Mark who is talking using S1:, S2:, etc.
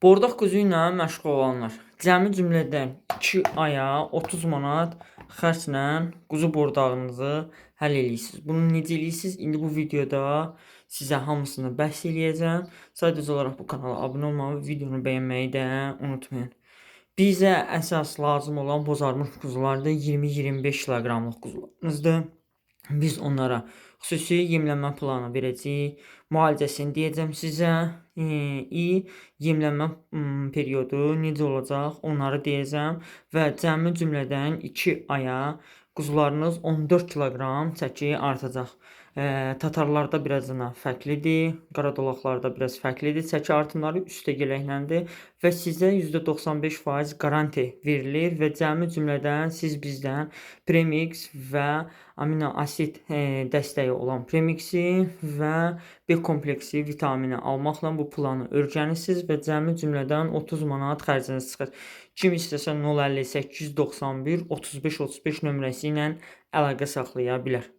S1: Bordaq quzu ilə məşğul olanlar. Cəmi cümlədən 2 aya 30 manat xərclə quzu bordağınızı həll eləyirsiniz. Bunu necə eləyirsiniz? İndi bu videoda sizə hamısını bəhs eləyəcəm. Sadəcə olaraq bu kanala abunə olmağı və videonu bəyənməyi də unutmayın. Bizə əsas lazım olan bozarmış quzulardır. 20-25 kiloqramlıq quzularımızdır. Biz onlara xüsusi yemlənmə planı verəcəyik. Müalicəsini deyəcəm sizə. Yemlənmə periodu necə olacaq, onları deyəcəm və cəmi cümlədən 2 aya quzularınız 14 kiloqram çəki artacaq. Tatarlarda biraz fərqlidir, qaradolaqlarda biraz fərqlidir. Çəki artımları üstəgələklədir və sizə %95% garanti verilir və cəmi cümlədən siz bizdən premix və amino asid dəstəyi olan premixi və B kompleksi vitamini almaqla bu planı öyrənirsiniz və cəmi cümlədən 30 manat xərciniz çıxır. Kim istəsə 05891 35 35 nömrəsi ilə əlaqə saxlaya bilər.